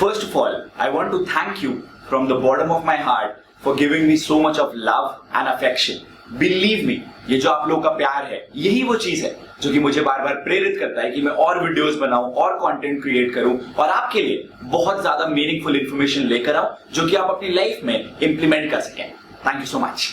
First of all, I want to thank you from the bottom of my heart for giving me so much of love and affection. Believe me, ये जो आप लोगों का प्यार है, यही वो चीज है जो कि मुझे बार बार प्रेरित करता है कि मैं और वीडियोस बनाऊं और कंटेंट क्रिएट करूं और आपके लिए बहुत ज्यादा मीनिंगफुल इंफॉर्मेशन लेकर आऊं जो कि आप अपनी लाइफ में इंप्लीमेंट कर सकें. Thank you so much.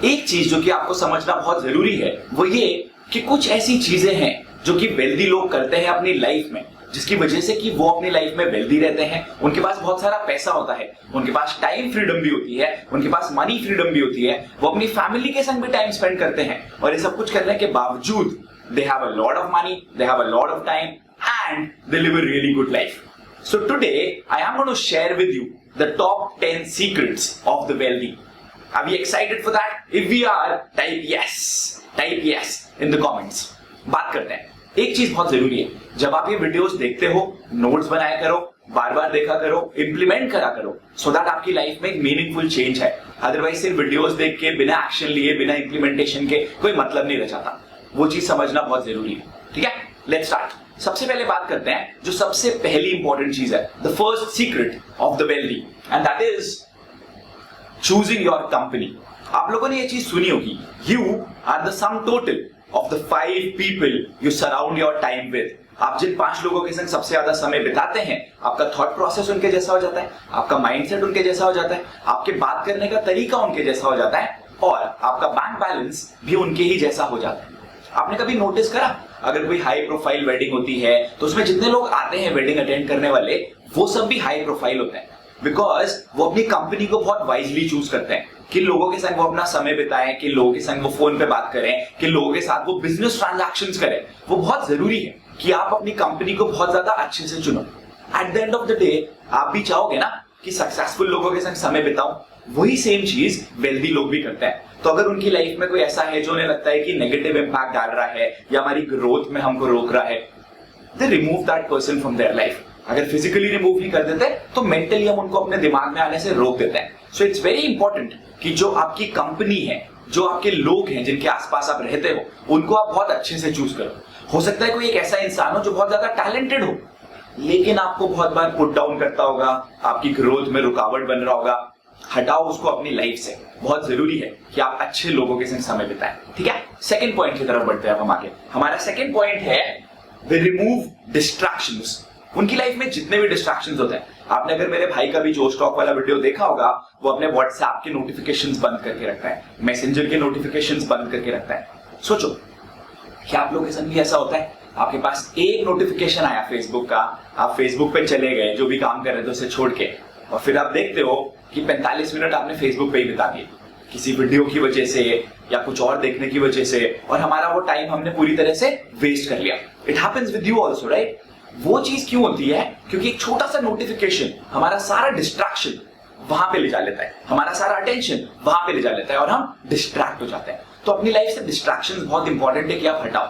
एक चीज जो कि आपको समझना बहुत जरूरी है वो ये कि कुछ ऐसी चीजें हैं जो कि वेल्दी लोग करते हैं अपनी लाइफ में, जिसकी वजह से कि वो अपनी लाइफ में वेल्दी रहते हैं. उनके पास बहुत सारा पैसा होता है, उनके पास टाइम फ्रीडम भी होती है, उनके पास मनी फ्रीडम भी होती है, वो अपनी फैमिली के संग भी टाइम स्पेंड करते हैं और ये सब कुछ करने के बावजूद they have a lot of money, they have a lot of time and they live a really good life. So today I am going to share with you the top 10 secrets of the wealthy. Are we excited for that? If we are, type yes in the comments. बात करते हैं. एक चीज बहुत जरूरी है, जब आप ये वीडियोस देखते हो, नोट्स बनाया करो, बार बार देखा करो, इंप्लीमेंट करा करो, सो दैट आपकी लाइफ में एक मीनिंगफुल चेंज है. अदरवाइज सिर्फ वीडियोस देख के बिना एक्शन लिए, बिना इंप्लीमेंटेशन के कोई मतलब नहीं रह जाता. वो चीज समझना बहुत जरूरी है. ठीक है, लेट्स स्टार्ट. सबसे पहले बात करते हैं जो सबसे पहली इंपॉर्टेंट चीज है, the first secret of the wealthy, and that is choosing your company. आप लोगों ने ये चीज सुनी होगी, you are the sum total of the 5 people you surround your time with. आप जिन 5 लोगों के संग सबसे ज्यादा समय बिताते हैं, आपका थॉट प्रोसेस उनके जैसा हो जाता है, आपका माइंडसेट उनके जैसा हो जाता है, आपके बात करने का तरीका उनके जैसा हो जाता है और आपका बैंक बैलेंस भी उनके ही जैसा हो जाता है. आपने कभी नोटिस करा, अगर कोई हाई प्रोफाइल वेडिंग होती है तो उसमें जितने लोग आते हैं वेडिंग अटेंड करने वाले, वो सब भी हाई प्रोफाइल होते हैं, बिकॉज वो अपनी कंपनी को बहुत वाइजली चूज करते हैं. किन लोगों के संग वो अपना समय बिताएं, किन लोगों के संग वो फोन पे बात करें, किन लोगों के साथ वो बिजनेस ट्रांजैक्शंस करें. वो बहुत जरूरी है कि आप अपनी कंपनी को बहुत ज्यादा अच्छे से चुनो. At the end of the day आप भी चाहोगे ना कि सक्सेसफुल लोगों के संग समय बिताऊं. वही सेम चीज वेल्दी लोग भी करते हैं. तो अगर उनकी लाइफ में कोई ऐसा है जो उन्हें लगता है कि नेगेटिव इंपैक्ट डाल रहा है या हमारी ग्रोथ में हमको रोक रहा है, they remove that person from their life. अगर फिजिकली रिमूव नहीं कर देते तो मेंटली हम उनको अपने दिमाग में आने से रोक देते हैं. सो इट्स वेरी इंपॉर्टेंट कि जो आपकी कंपनी है, जो आपके लोग हैं जिनके आसपास आप रहते हो, उनको आप बहुत अच्छे से चूज करो. हो सकता है कोई एक ऐसा इंसान हो जो बहुत ज्यादा टैलेंटेड हो, लेकिन आपको बहुत बार पुट डाउन करता होगा, आपकी ग्रोथ में रुकावट बन रहा होगा. हटाओ उसको अपनी लाइफ से. बहुत जरूरी है कि आप अच्छे लोगों के संग समय बिताएं. ठीक है, सेकंड पॉइंट की तरफ बढ़ते हैं हम आगे. हमारा सेकंड पॉइंट है द रिमूव डिस्ट्रैक्शंस. उनकी लाइफ में जितने भी डिस्ट्रैक्शंस होते हैं, आपने अगर मेरे भाई का भी जो स्टॉक वाला वीडियो देखा होगा, वो अपने व्हाट्सएप के नोटिफिकेशंस बंद करके रखता है, मैसेंजर के नोटिफिकेशंस बंद करके रखता है. सोचो क्या आप लोगों के संग भी ऐसा होता है? आपके पास एक नोटिफिकेशन आया फेसबुक का, आप फेसबुक पे चले गए, जो भी काम कर रहे थे उसे छोड़ के, और फिर आप देखते हो कि 45 मिनट आपने फेसबुक पे ही बिता दिए किसी वीडियो की वजह से या कुछ और देखने की वजह से, और हमारा वो टाइम हमने पूरी तरह से वेस्ट कर लिया. It happens with you also, right? वो चीज क्यों होती है? क्योंकि एक छोटा सा नोटिफिकेशन हमारा सारा डिस्ट्रैक्शन वहां पे ले जा लेता है, हमारा सारा अटेंशन वहां पे ले जा लेता है और हम डिस्ट्रैक्ट हो जाते हैं. तो अपनी लाइफ से डिस्ट्रैक्शंस बहुत इंपॉर्टेंट है कि आप हटाओ.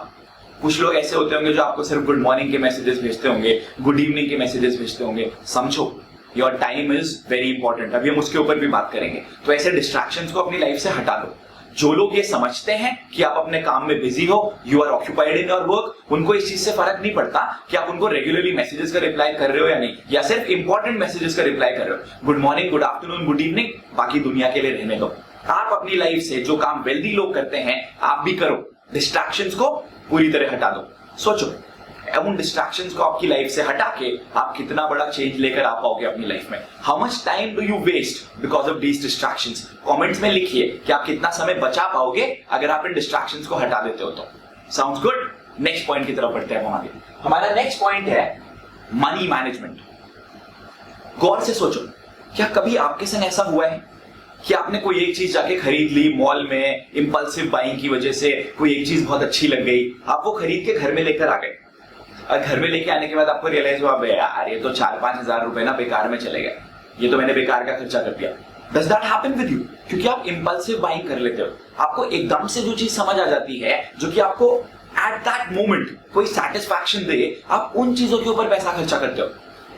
कुछ लोग ऐसे होते होंगे जो आपको सिर्फ गुड मॉर्निंग के मैसेजेस भेजते होंगे, गुड इवनिंग के मैसेजेस भेजते होंगे. समझो, your time is very important. अभी हम उसके ऊपर भी बात करेंगे. तो ऐसे डिस्ट्रैक्शंस को अपनी लाइफ से हटा दो. जो लोग ये समझते हैं कि आप अपने काम में बिजी हो, you are occupied in your work, उनको इस चीज से फर्क नहीं पड़ता कि आप उनको रेगुलरली मैसेजेस का रिप्लाई कर रहे हो या नहीं, या सिर्फ इंपॉर्टेंट मैसेजेस का रिप्लाई कर रहे हो. Good morning, good afternoon, good evening बाकी दुनिया के लिए रहने दो. आप अपनी लाइफ से जो काम वेल्दी लोग करते हैं आप भी करो. डिस्ट्रैक्शंस को पूरी तरह हटा दो. सोचो उन डिस्ट्रैक्शंस को आपकी लाइफ से हटा के आप कितना बड़ा चेंज लेकर आ पाओगे अपनी लाइफ में. How much time do you waste because of these distractions? Comments में लिखिए कि आप कितना समय बचा पाओगे अगर आप इन डिस्ट्रैक्शंस को हटा देते हो तो. Sounds good? नेक्स्ट पॉइंट की तरफ बढ़ते हैं हम आगे. हमारा नेक्स्ट पॉइंट है मनी मैनेजमेंट. गौर से सोचो, क्या कभी आपके संग ऐसा हुआ है कि आपने कोई एक चीज जाके खरीद ली मॉल में, इंपल्सिव बाइंग की वजह से कोई एक चीज बहुत अच्छी लग गई, आप वो खरीद के घर में लेकर आ गए, और घर में लेके आने के बाद आपको रियलाइज हुआ यार ये तो 4-5 हजार रुपए ना बेकार में चले गए, ये तो मैंने बेकार का खर्चा कर दिया. Does that happen with you? क्योंकि आप इंपल्सिव बाइंग कर लेते हो. आपको एकदम से जो चीज समझ आ जाती है जो कि आपको एट दैट मोमेंट कोई सेटिस्फैक्शन दे, आप उन चीजों के ऊपर पैसा खर्चा करते हो.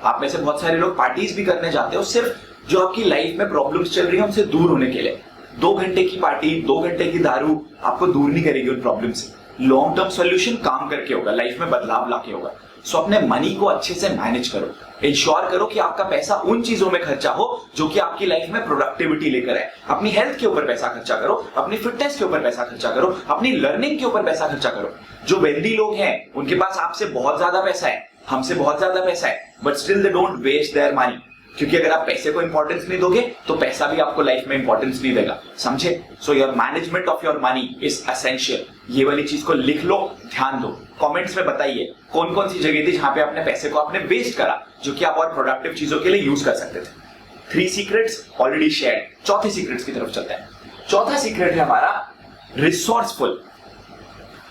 आप में से बहुत सारे लोग पार्टीज भी करने जाते हो सिर्फ जो आपकी लाइफ में प्रॉब्लम्स चल रही है उनसे दूर होने के लिए. 2 घंटे की पार्टी, 2 घंटे की दारू आपको दूर नहीं करेगी उन प्रॉब्लम से. लॉन्ग टर्म सोल्यूशन काम करके होगा, लाइफ में बदलाव लाके होगा. सो अपने मनी को अच्छे से मैनेज करो, इंश्योर करो कि आपका पैसा उन चीजों में खर्चा हो जो कि आपकी लाइफ में प्रोडक्टिविटी लेकर आए। अपनी हेल्थ के ऊपर पैसा खर्चा करो, अपनी फिटनेस के ऊपर पैसा खर्चा करो, अपनी लर्निंग के ऊपर पैसा खर्चा करो। जो वेल्दी लोग हैं उनके पास आपसे बहुत ज्यादा पैसा है, हमसे बहुत ज्यादा पैसा है, but still they don't waste their money, क्योंकि अगर आप पैसे को इंपॉर्टेंस नहीं दोगे तो पैसा भी आपको लाइफ में इंपॉर्टेंस नहीं देगा, समझे? So your management of your money is essential. ये वाली चीज को लिख लो, ध्यान दो। कमेंट्स में बताइए कौन कौन सी जगह थी जहां पे अपने पैसे को आपने वेस्ट करा, जो कि आप और प्रोडक्टिव चीजों के लिए यूज कर सकते थे। 3 सीक्रेट्स ऑलरेडी शेयर। चौथे सीक्रेट्स की तरफ चलते हैं। चौथा सीक्रेट है हमारा रिसोर्सफुल।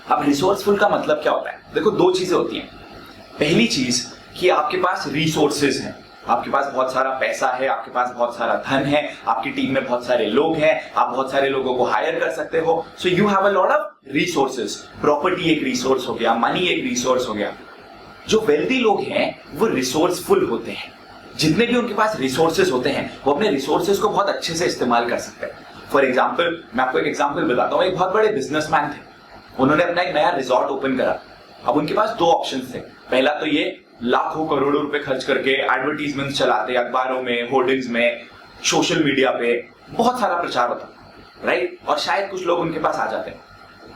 अब रिसोर्सफुल का मतलब क्या होता है? देखो, 2 चीजें होती हैं। पहली चीज कि आपके पास रिसोर्सेज हैं, आपके पास बहुत सारा पैसा है, आपके पास बहुत सारा धन है, आपकी टीम में बहुत सारे लोग हैं, आप बहुत सारे लोगों को हायर कर सकते हो। So you have a lot of resources. Property एक रिसोर्स हो गया, मनी एक रिसोर्स हो गया। जो वेल्दी लोग हैं वो रिसोर्सफुल होते हैं। जितने भी उनके पास रिसोर्सेज होते हैं वो अपने रिसोर्सेज को बहुत अच्छे से इस्तेमाल कर सकते हैं। फॉर एग्जाम्पल, मैं आपको एक एग्जाम्पल बताता हूँ। एक बहुत बड़े बिजनेसमैन थे, उन्होंने अपना एक नया रिजॉर्ट ओपन करा। अब उनके पास 2 ऑप्शन थे। पहला तो ये लाखों करोड़ों रुपए खर्च करके एडवर्टीजमेंट चलाते, अखबारों में, होर्डिंग्स में, सोशल मीडिया पे बहुत सारा प्रचार होता, राइट? और शायद कुछ लोग उनके पास आ जाते हैं।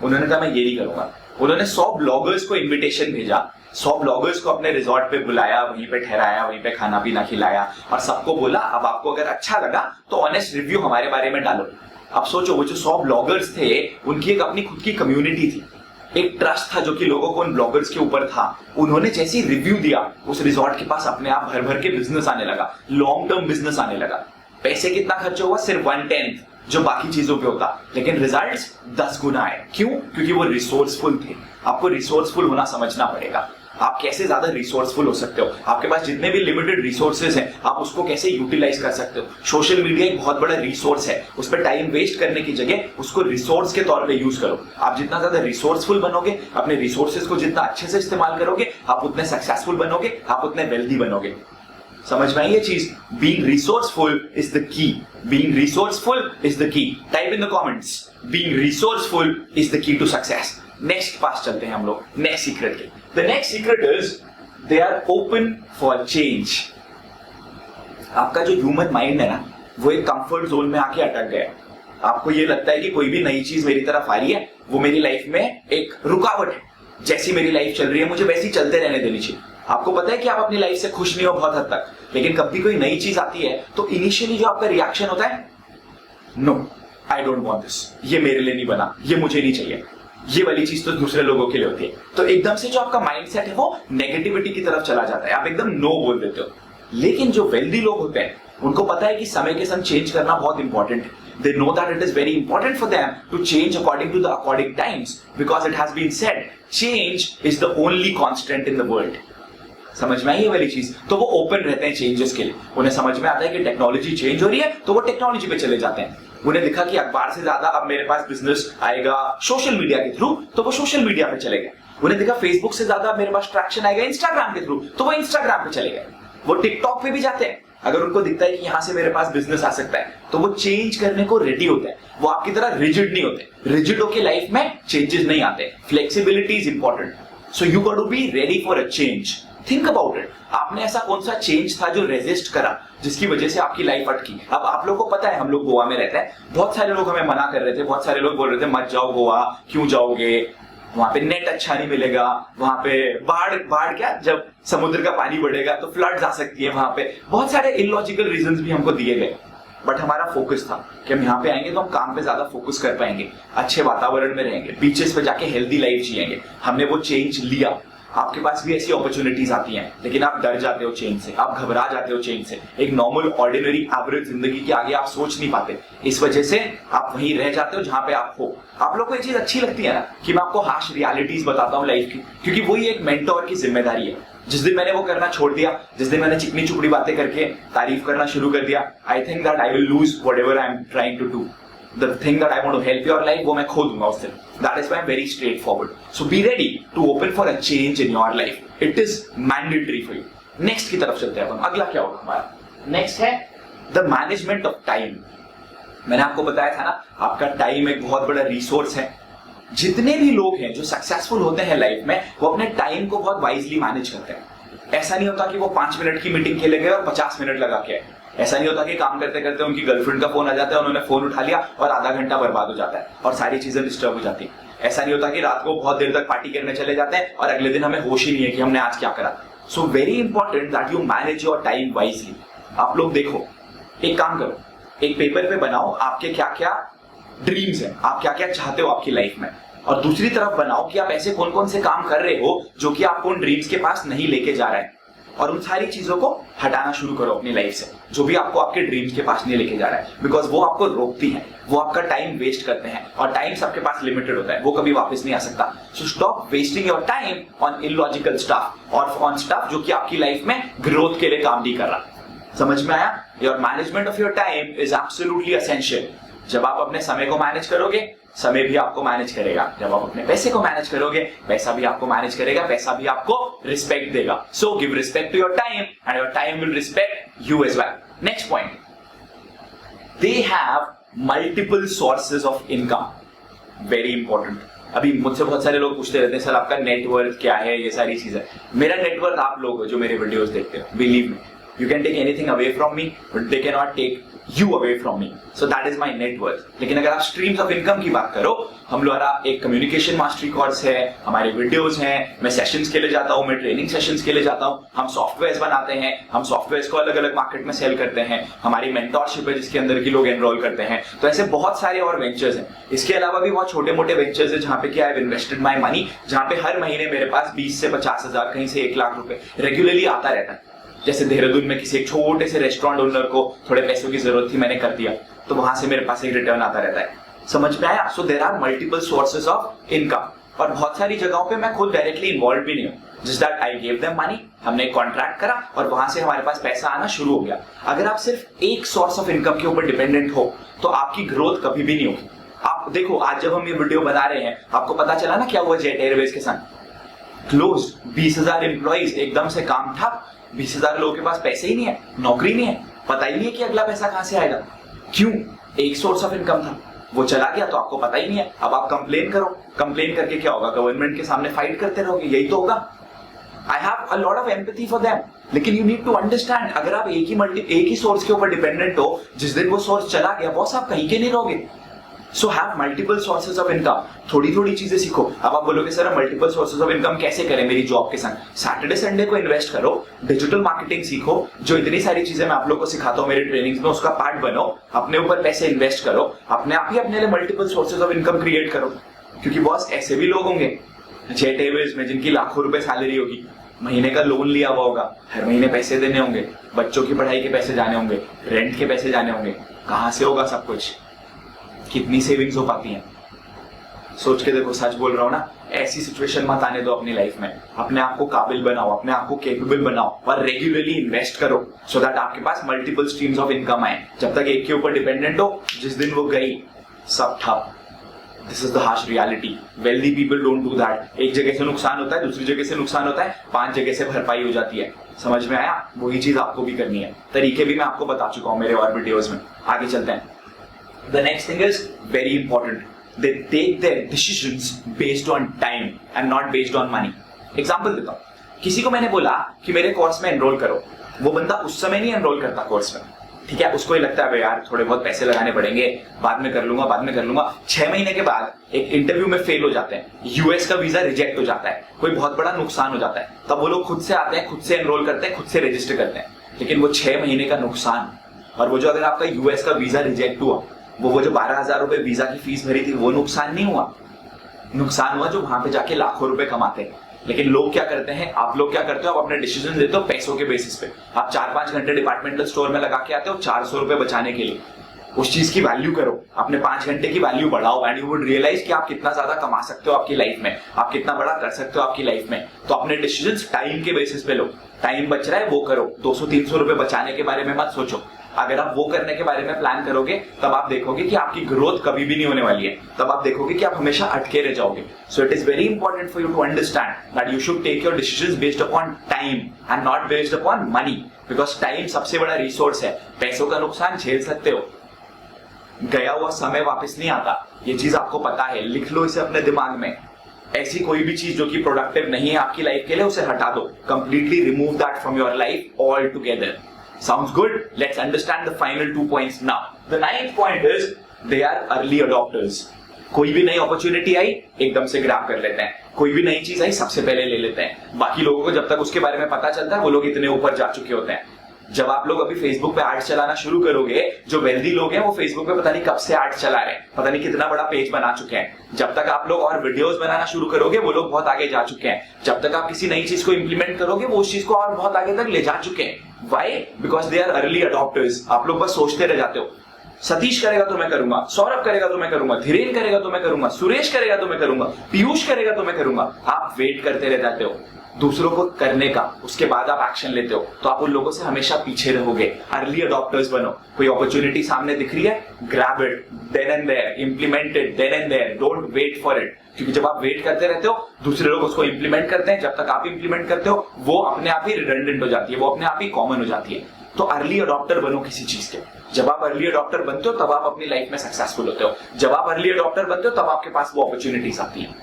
उन्होंने कहा मैं ये नहीं करूंगा। उन्होंने 100 ब्लॉगर्स को इन्विटेशन भेजा, 100 ब्लॉगर्स को अपने रिजॉर्ट पे बुलाया, वहीं पे ठहराया, वहीं पे खाना पीना खिलाया और सबको बोला अब आपको अगर अच्छा लगा तो ऑनेस्ट रिव्यू हमारे बारे में डालो। अब सोचो, वो जो 100 ब्लॉगर्स थे उनकी एक अपनी खुद की कम्युनिटी थी, एक ट्रस्ट था जो कि लोगों को उन ब्लॉगर्स के ऊपर था। उन्होंने जैसे ही रिव्यू दिया उस रिजॉर्ट के पास अपने आप भर भर के बिजनेस आने लगा, लॉन्ग टर्म बिजनेस आने लगा। पैसे कितना खर्च हुआ? सिर्फ 1/10 जो बाकी चीजों पे होता, लेकिन रिजल्ट्स 10 गुना आए। क्यों? क्योंकि वो रिसोर्सफुल थे। आपको रिसोर्सफुल होना समझना पड़ेगा। आप कैसे ज्यादा रिसोर्सफुल हो सकते हो, आपके पास जितने भी लिमिटेड रिसोर्सेज हैं आप उसको कैसे यूटिलाइज कर सकते हो। सोशल मीडिया एक बहुत बड़ा रिसोर्स है, उस पर टाइम वेस्ट करने की जगह उसको रिसोर्स के तौर पे यूज करो। आप जितना ज्यादा रिसोर्सफुल बनोगे, अपने रिसोर्सेज को जितना अच्छे से इस्तेमाल करोगे, आप उतने सक्सेसफुल बनोगे, आप उतने वेल्दी बनोगे। समझ में आई ये चीज? Being resourceful is the key. Being resourceful is the key. Type in the comments, being resourceful is the key to success. Next पास चलते हैं हम लोग, नेक्स्ट सीक्रेट के। The next secret is they are open for change. आपका जो human mind है ना, वो एक कंफर्ट जोन में आके अटक गया। आपको ये लगता है कि कोई भी नई चीज मेरी तरफ आ रही है वो मेरी लाइफ में एक रुकावट है। जैसी मेरी लाइफ चल रही है मुझे वैसी चलते रहने देनी चाहिए। आपको पता है कि आप अपनी लाइफ से खुश नहीं हो बहुत हद तक, लेकिन कभी कोई नई चीज आती है तो इनिशियली जो आपका रिएक्शन होता है, no I don't want this, ये मेरे लिए नहीं बना, ये मुझे नहीं चाहिए, ये वाली चीज तो दूसरे लोगों के लिए होती है। तो एकदम से जो आपका माइंडसेट है वो नेगेटिविटी की तरफ चला जाता है, आप एकदम नो बोल देते हो। लेकिन जो वेल्दी लोग होते हैं उनको पता है कि समय के संग चेंज करना बहुत इंपॉर्टेंट है। They know that it is very important for them to change according to the according times, because it has been said, change is the only constant in the world. समझ में आई ये वाली चीज? तो वो ओपन रहते हैं चेंजेस के लिए। उन्हें समझ में आता है कि टेक्नोलॉजी चेंज हो रही है तो वो टेक्नोलॉजी पे चले जाते हैं। उन्हें दिखा कि अखबार से ज्यादा अब मेरे पास बिजनेस आएगा सोशल मीडिया के थ्रू, तो वो सोशल मीडिया पे चले गए। उन्हें दिखा फेसबुक से ज्यादा मेरे पास ट्रैक्शन आएगा इंस्टाग्राम के थ्रू, तो वो इंस्टाग्राम पे चले गए। वो टिकटॉक पे भी जाते हैं। अगर उनको दिखता है कि यहां से मेरे पास बिजनेस आ सकता है तो वो चेंज करने को रेडी होते हैं। वो आपकी तरह रिजिड नहीं होते। रिजिड होके लाइफ में चेंजेस नहीं आते। Flexibility is important, so you got to be ready for a change. Think about it. आपने ऐसा कौन सा चेंज था जो रेजिस्ट करा, जिसकी वजह से आपकी लाइफ अटकी? अब आप लोगों को पता है, हम लोग गोवा में रहते हैं, बहुत सारे लोग हमें मना कर रहे थे, बहुत सारे लोग बोल रहे थे मत जाओ गोवा, क्यों जाओगे, वहां पे नेट अच्छा नहीं मिलेगा, वहां पे बाढ़ क्या, जब समुद्र का पानी बढ़ेगा तो फ्लड्स आ सकती है, वहां पे बहुत सारे इलॉजिकल रीजंस भी हमको दिए गए। बट हमारा फोकस था कि हम यहाँ पे आएंगे तो हम काम पे ज्यादा फोकस कर पाएंगे, अच्छे वातावरण में रहेंगे, बीचेस पे जाके हेल्दी लाइफ जिएंगे। हमने वो चेंज लिया। आपके पास भी ऐसी अपॉर्चुनिटीज आती हैं, लेकिन आप डर जाते हो चेंज से, आप घबरा जाते हो चेंज से। एक नॉर्मल ऑर्डिनरी एवरेज जिंदगी के आगे आप सोच नहीं पाते, इस वजह से आप वहीं रह जाते हो जहां पे आप हो। आप लोग को ये चीज अच्छी लगती है ना कि मैं आपको हार्श रियलिटीज बताता हूँ लाइफ की, क्योंकि वही एक मेंटोर की जिम्मेदारी है। जिस दिन मैंने वो करना छोड़ दिया, जिस दिन मैंने चिकनी चुपड़ी बातें करके तारीफ करना शुरू कर दिया, I think that I will lose whatever I am trying to do. The thing that I want to help your life, वो मैं खो दूंगा उस दिन। That is why I'm very straightforward. So be ready to open for a change in your life. It is mandatory for you. Next की तरफ चलते हैं हम। अगला क्या होगा हमारा? Next है the management of time. मैंने आपको बताया था ना, आपका टाइम एक बहुत बड़ा रिसोर्स है। जितने भी लोग हैं जो सक्सेसफुल होते हैं लाइफ में, वो अपने टाइम को बहुत वाइजली मैनेज करते हैं। ऐसा नहीं होता कि वो 5 मिनट की मीटिंग के लिए गए और 50 मिनट लगा के आए। ऐसा नहीं होता कि काम करते करते उनकी गर्लफ्रेंड का फोन आ जाता है, उन्होंने फोन उठा लिया और आधा घंटा बर्बाद हो जाता है और सारी चीजें डिस्टर्ब हो जाती है। ऐसा नहीं होता कि रात को बहुत देर तक पार्टी करने चले जाते हैं और अगले दिन हमें होश ही नहीं है कि हमने आज क्या करा। So very important that you manage your time wisely. आप लोग देखो, एक काम करो, एक पेपर पे बनाओ आपके क्या क्या ड्रीम्स हैं, आप क्या क्या चाहते हो आपकी लाइफ में, और दूसरी तरफ बनाओ कि आप ऐसे कौन कौन से काम कर रहे हो जो कि आपको उन ड्रीम्स के पास नहीं लेके जा रहा है, और उन सारी चीजों को हटाना शुरू करो अपनी लाइफ से जो भी आपको आपके ड्रीम्स के पास नहीं लेके जा रहा है, बिकॉज वो आपको रोकती है, वो आपका टाइम वेस्ट करते हैं, और टाइम सबके पास लिमिटेड होता है, वो कभी वापस नहीं आ सकता। So stop wasting your time on illogical stuff और ऑन स्टफ जो कि आपकी लाइफ में ग्रोथ के लिए काम नहीं कर रहा। समझ में आया? Your management of your time is absolutely essential. जब आप अपने समय को मैनेज करोगे, समय भी आपको मैनेज करेगा। जब आप अपने पैसे को मैनेज करोगे, पैसा भी आपको मैनेज करेगा, पैसा भी आपको रिस्पेक्ट देगा। So give respect to your time and your time will respect you as well. Next point, they have multiple sources of income. Very important. अभी मुझसे बहुत सारे लोग पूछते रहते हैं, सर आपका नेटवर्थ क्या है, ये सारी चीजें। मेरा नेटवर्थ आप लोग हो जो मेरे वीडियोस देखते हो। Believe me, you can take anything away from me, but they cannot take you away from me. So that is my net worth. लेकिन अगर आप स्ट्रीम्स ऑफ इनकम की बात करो, हम लोग एक कम्युनिकेशन मास्टरी कोर्स है, हमारे वीडियोस हैं, मैं सेशंस के लिए जाता हूँ, मैं ट्रेनिंग सेशंस के लिए जाता हूँ, हम सॉफ्टवेयर्स बनाते हैं, हम सॉफ्टवेयर्स को अलग अलग मार्केट में सेल करते हैं, हमारी मेंटोरशिप है जिसके अंदर की लोग एनरोल करते हैं। तो ऐसे बहुत सारे और वेंचर्स हैं। इसके अलावा भी बहुत छोटे मोटे वेंचर्स है जहां पे क्या है, इन्वेस्टेड माई मनी, जहां पे हर महीने मेरे पास 20 से 50 हजार, कहीं से 1 लाख रुपए रेगुलरली आता रहता है। जैसे देहरादून में किसी एक छोटे से रेस्टोरेंट ओनर को थोड़े पैसों की जरूरत थी, मैंने कर दिया, तो वहां से मेरे पास एक रिटर्न आता रहता है। समझ में आया? So there are multiple sources of income, और बहुत सारी जगहों पे मैं खुद डायरेक्टली इन्वॉल्व भी नहीं हूँ। Just that I give them money, हमने एक कॉन्ट्रैक्ट करा और वहां से हमारे पास पैसा आना शुरू हो गया। अगर आप सिर्फ एक सोर्स ऑफ इनकम के ऊपर डिपेंडेंट हो तो आपकी ग्रोथ कभी भी नहीं होगी। आप देखो, आज जब हम ये वीडियो बना रहे हैं, आपको पता चला ना क्या हुआ जेट एयरवेज के साथ? क्लोज, 20,000 एम्प्लॉइज, एकदम से काम ठप। 20,000 लोगों के पास पैसे ही नहीं है, नौकरी नहीं है, पता ही नहीं है कि अगला पैसा कहां से आएगा। क्यों? एक सोर्स ऑफ इनकम था, वो चला गया तो आपको पता ही नहीं है। अब आप कंप्लेन करो, कंप्लेन करके क्या होगा? गवर्नमेंट के सामने फाइट करते रहोगे, यही तो होगा। I have a lot of empathy for them, लेकिन यू नीड टू अंडरस्टैंड, अगर आप एक ही सोर्स के ऊपर डिपेंडेंट हो, जिस दिन वो सोर्स चला गया, बॉस आप कहीं के नहीं रहोगे। So have multiple sources of income. थोड़ी थोड़ी चीजें सीखो। अब आप बोलोगे sir multiple sources of income कैसे करें मेरी जॉब के संग? सैटरडे संडे को इन्वेस्ट करो, डिजिटल मार्केटिंग सीखो, जो इतनी सारी चीजें मैं आप लोग को सिखाता हूँ मेरी ट्रेनिंग्स में, उसका पार्ट बनो, अपने ऊपर पैसे इन्वेस्ट करो, अपने आप ही अपने लिए multiple sources of income create करो। क्योंकि बॉस ऐसे भी लोग होंगे जेट एयरवेज में जिनकी लाखों रुपए सैलरी होगी, महीने का लोन लिया हुआ होगा, हर महीने पैसे देने होंगे, बच्चों की पढ़ाई के पैसे जाने होंगे, रेंट के पैसे जाने होंगे, कहां से होगा सब कुछ? कितनी सेविंग्स हो पाती हैं? सोच के देखो, सच बोल रहा हूं ना। ऐसी सिचुएशन मत आने दो अपनी लाइफ में। अपने आप को काबिल बनाओ, अपने आप को कैपेबल बनाओ और रेगुलरली इन्वेस्ट करो, सो दैट आपके पास मल्टीपल स्ट्रीम्स ऑफ इनकम आए। जब तक एक के ऊपर डिपेंडेंट हो, जिस दिन वो गई सब ठप। This is the harsh reality. Wealthy people don't do that. एक जगह से नुकसान होता है, दूसरी जगह से नुकसान होता है, 5 जगह से भरपाई हो जाती है। समझ में आया? वही चीज आपको भी करनी है। तरीके भी मैं आपको बता चुका हूं मेरे और वीडियोस में। आगे चलते हैं। The next thing is very important. They take their decisions based on time and not based on money. Example देता हूँ। किसी को मैंने बोला कि मेरे कोर्स में एनरोल करो, वो बंदा उस समय नहीं एनरोल करता कोर्स में, ठीक है? उसको ही लगता है यार थोड़े बहुत पैसे लगाने पड़ेंगे, बाद में कर लूंगा, बाद में कर लूंगा। 6 महीने के बाद एक इंटरव्यू में फेल हो जाते हैं, यूएस का वीजा रिजेक्ट हो जाता है, कोई बहुत बड़ा नुकसान हो जाता है, तब वो लोग खुद से आते हैं, खुद से एनरोल करते हैं, खुद से रजिस्टर करते हैं। लेकिन वो 6 महीने का नुकसान, और वो जो अगर आपका यूएस का वीजा रिजेक्ट हुआ, वो जो 12,000 रुपए वीजा की फीस भरी थी, वो नुकसान नहीं हुआ। नुकसान हुआ जो वहां पे जाके लाखों रुपए कमाते हैं। लेकिन लोग क्या करते हैं, आप लोग क्या करते हो, आप अपने डिसीजन देते हो पैसों के बेसिस पे। आप 4-5 घंटे डिपार्टमेंटल स्टोर में लगा के आते हो 400 रुपए बचाने के लिए। उस चीज की वैल्यू करो, अपने 5 घंटे की वैल्यू बढ़ाओ, एंड यू वुड रियलाइज कि आप कितना ज्यादा कमा सकते हो आपकी लाइफ में, आप कितना बड़ा कर सकते हो आपकी लाइफ में। तो अपने डिसीजन टाइम के बेसिस पे लो। टाइम बच रहा है वो करो, 200-300 रुपए बचाने के बारे में मत सोचो। अगर आप वो करने के बारे में प्लान करोगे, तब आप देखोगे कि आपकी ग्रोथ कभी भी नहीं होने वाली है। तब आप देखोगे कि आप हमेशा अटके रह जाओगे। So it is very important for you to understand that you should take your decisions based upon time and not based upon money, because time सबसे बड़ा रिसोर्स है। पैसों का नुकसान झेल सकते हो, गया हुआ समय वापस नहीं आता, ये चीज आपको पता है, लिख लो इसे अपने दिमाग में। ऐसी कोई भी चीज जो कि प्रोडक्टिव नहीं है आपकी लाइफ के लिए, उसे हटा दो, completely remove that from your life all together. Sounds good? Let's understand the final 2 points now. The 9th point is they are early adopters. कोई भी नई अपॉर्चुनिटी आई एकदम से ग्रैब कर लेते हैं, कोई भी नई चीज आई सबसे पहले ले लेते हैं। बाकी लोगों को जब तक उसके बारे में पता चलता है वो लोग इतने ऊपर जा चुके होते हैं। जब आप लोग अभी फेसबुक पे एड्स चलाना शुरू करोगे, जो वेल्दी लोग हैं वो फेसबुक पे पता नहीं कब से एड्स चला रहे हैं, पता नहीं कितना बड़ा पेज बना चुके हैं। जब तक आप लोग और वीडियोस बनाना शुरू करोगे वो लोग बहुत आगे जा चुके हैं। जब तक आप किसी नई चीज को इंप्लीमेंट करोगे वो उस चीज को और बहुत आगे तक ले जा चुके हैं। Why? Because they are early adopters. आप लोग बस सोचते रह जाते हो, सतीश करेगा तो मैं करूंगा, सौरभ करेगा तो मैं करूंगा, धीरेन करेगा तो मैं करूंगा, सुरेश करेगा तो मैं करूंगा, पीयूष करेगा तो मैं करूंगा। आप वेट करते रह जाते हो दूसरों को करने का, उसके बाद आप एक्शन लेते हो, तो आप उन लोगों से हमेशा पीछे रहोगे। अर्ली अडॉप्टर्स बनो। कोई अपॉर्चुनिटी सामने दिख रही है, grab it then and there, implement it then and there, don't wait for it. क्योंकि जब आप वेट करते रहते हो दूसरे लोग उसको इंप्लीमेंट करते हैं, जब तक आप इंप्लीमेंट करते हो वो अपने आप ही रिडंडेंट हो जाती है, वो अपने आप ही कॉमन हो जाती है। तो अर्ली अडॉप्टर बनो किसी चीज के। जब आप अर्ली अडॉप्टर बनते हो तब आप अपनी लाइफ में सक्सेसफुल होते हो। जब आप अर्ली अडॉप्टर बनते हो तब आपके पास वो अपॉर्चुनिटीज आती है।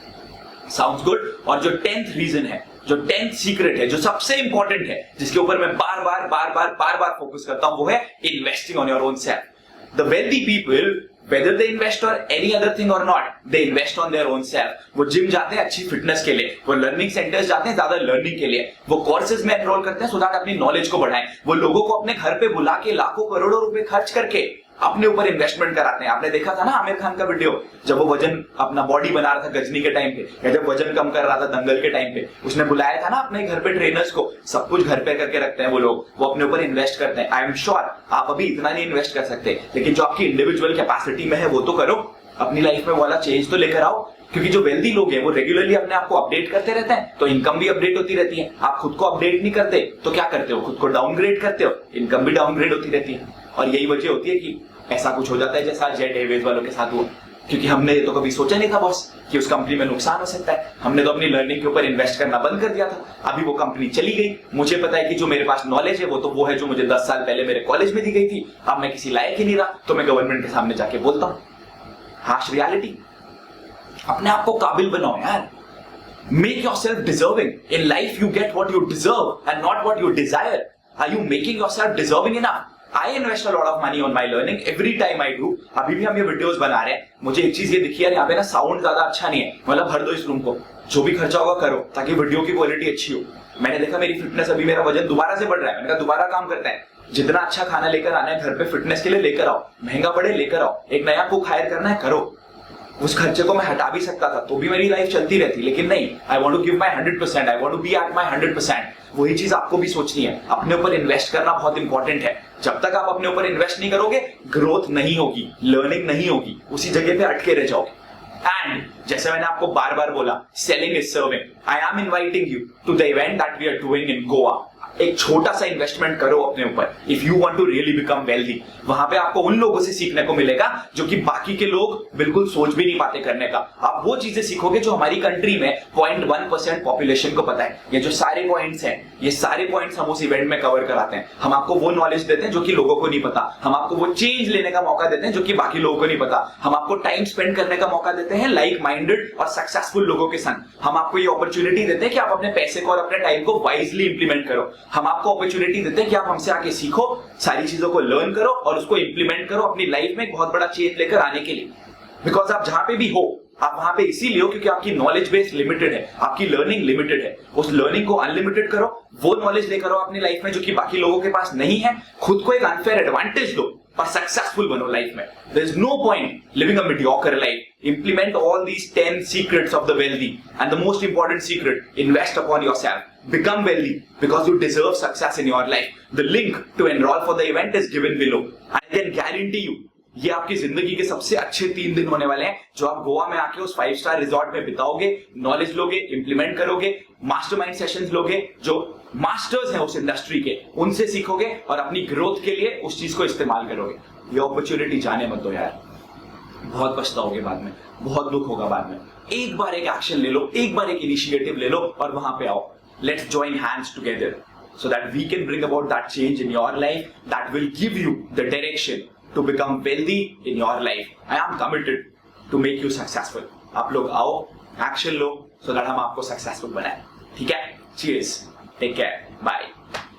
Sounds good? और जो 10th रीजन है, जो 10th सीक्रेट है, जो सबसे इंपॉर्टेंट है, जिसके ऊपर मैं बार बार फोकस करता हूं, वो है investing on your own self. The wealthy people, whether they invest or any other thing or not, they invest on their own self. वो जिम जाते हैं अच्छी फिटनेस के लिए, वो लर्निंग सेंटर्स जाते हैं ज्यादा लर्निंग के लिए, वो कोर्सेज में एनरोल करते हैं सो दैट अपनी नॉलेज को बढ़ाएं, वो लोगों को अपने घर पे बुला के लाखों करोड़ों रुपए खर्च करके अपने ऊपर इन्वेस्टमेंट कराते हैं। आपने देखा था ना आमिर खान का वीडियो, जब वो वजन अपना बॉडी बना रहा था गजनी के टाइम पे, या जब वजन कम कर रहा था दंगल के टाइम पे, उसने बुलाया था ना अपने घर पे ट्रेनर्स को। सब कुछ घर पे करके रखते हैं वो लोग, वो अपने ऊपर इन्वेस्ट करते हैं। आई एम श्योर आप अभी इतना नहीं इन्वेस्ट कर सकते, लेकिन जो आपकी इंडिविजुअल कैपेसिटी में है वो तो करो, अपनी लाइफ में वाला चेंज तो लेकर आओ। क्योंकि जो वेल्दी लोग हैं वो रेगुलरली अपने आप को अपडेट करते रहते हैं, तो इनकम भी अपडेट होती रहती है। आप खुद को अपडेट नहीं करते तो क्या करते हो, खुद को डाउनग्रेड करते हो, इनकम भी डाउनग्रेड होती रहती है। और यही वजह होती है कि ऐसा कुछ हो जाता है जैसा जेट एयरवेज वालों के साथ हुआ। क्योंकि हमने ये तो कभी सोचा नहीं था बॉस कि उस कंपनी में नुकसान हो सकता है। हमने तो अपनी लर्निंग के ऊपर इन्वेस्ट करना बंद कर दिया था। अभी वो कंपनी चली गई। मुझे पता है कि जो मेरे पास नॉलेज है वो तो वो है जो मुझे 10 साल पहले मेरे कॉलेज में दी गई थी। अब मैं किसी लायक ही नहीं रहा, तो मैं गवर्नमेंट के सामने जाके बोलता हूँ। Harsh reality. अपने आप को काबिल बनाओ यार। Make yourself deserving. In life you get what you deserve and not what you desire. Are you making yourself deserving enough? I invest a lot of money on my learning every time I do. अभी भी हम ये videos बना रहे हैं। मुझे एक चीज ये दिखी यार, यहाँ पे ना साउंड ज्यादा अच्छा नहीं है, मतलब भर दो इस रूम को, जो भी खर्चा होगा करो ताकि वीडियो की क्वालिटी अच्छी हो। मैंने देखा मेरी फिटनेस, अभी मेरा वजन दोबारा से बढ़ रहा है, मैंने कहा दोबारा काम करते हैं। जितना अच्छा खाना लेकर आना है घर पे फिटनेस के लिए लेकर आओ, महंगा पड़े लेकर आओ, एक नया कुक हायर करना है करो। उस खर्चे को मैं हटा भी सकता था तो भी मेरी लाइफ चलती रहती, लेकिन नहीं, I want to give my 100%, I want to be at my 100%। वही चीज आपको भी सोचनी है। अपने ऊपर इन्वेस्ट करना बहुत इंपॉर्टेंट है। जब तक आप अपने ऊपर इन्वेस्ट नहीं करोगे ग्रोथ नहीं होगी, लर्निंग नहीं होगी, उसी जगह पे अटके रह जाओगे। एंड जैसे मैंने आपको बार बार बोला, selling is serving. I am inviting you to the event that we are doing in Goa. एक छोटा सा इन्वेस्टमेंट करो अपने ऊपर if you want to really become wealthy. वहां पे आपको उन लोगों से सीखने को मिलेगा जो कि बाकी के लोग बिल्कुल सोच भी नहीं पाते करने का। आप वो चीजें सीखोगे जो हमारी कंट्री में 0.1% पॉपुलेशन को पता है। ये जो सारे पॉइंट्स हैं, ये सारे पॉइंट्स हम उस इवेंट में कवर कराते हैं। हम आपको वो नॉलेज देते हैं जो कि लोगों को नहीं पता। हम आपको वो चेंज लेने का मौका देते हैं जो कि बाकी लोगों को नहीं पता। हम आपको टाइम स्पेंड करने का मौका देते हैं लाइक माइंडेड और सक्सेसफुल लोगों के संग। हम आपको ये अपॉर्चुनिटी देते हैं कि आप अपने पैसे को और अपने टाइम को वाइजली इंप्लीमेंट करो। हम आपको अपॉर्चुनिटी देते हैं कि आप हमसे आके सीखो, सारी चीजों को लर्न करो और उसको इंप्लीमेंट करो अपनी लाइफ में एक बहुत बड़ा चेंज लेकर आने के लिए। बिकॉज आप जहां पे भी हो, आप वहां पे इसीलिए हो क्योंकि आपकी नॉलेज बेस लिमिटेड है, आपकी लर्निंग लिमिटेड है। उस लर्निंग को अनलिमिटेड करो, वो नॉलेज लेकर आओ अपनी लाइफ में जो कि बाकी लोगों के पास नहीं है। खुद को एक अनफेयर एडवांटेज दो और सक्सेसफुल बनो लाइफ में। There is no point living a mediocre life. Implement all these 10 secrets of the wealthy, and the most important secret, invest upon yourself. Become wealthy because you deserve success in your life. The link to enroll for the event is given below. I can guarantee you, ये आपकी जिंदगी के सबसे अच्छे 3 दिन होने वाले हैं जो आप गोवा में आके उस 5 स्टार रिजॉर्ट में बिताओगे, नॉलेज लोगे, इंप्लीमेंट करोगे, मास्टरमाइंड सेशंस लोगे, जो मास्टर्स हैं उस इंडस्ट्री के, उनसे सीखोगे और अपनी ग्रोथ के लिए उस चीज को इस्तेमाल करोगे। ये अपॉर्चुनिटी जाने मत दो यार, बहुत पछताओगे बाद में, बहुत दुख होगा बाद में। एक बार एक एक्शन ले लो, एक बार एक इनिशिएटिव ले लो और वहां पे आओ। Let's join hands together so that we can bring about that change in your life that will give you the direction to become wealthy in your life. I am committed to make you successful. आप लोग आओ, action low, so that हम आपको successful बनाए. ठीक है? Cheers. Take care. Bye.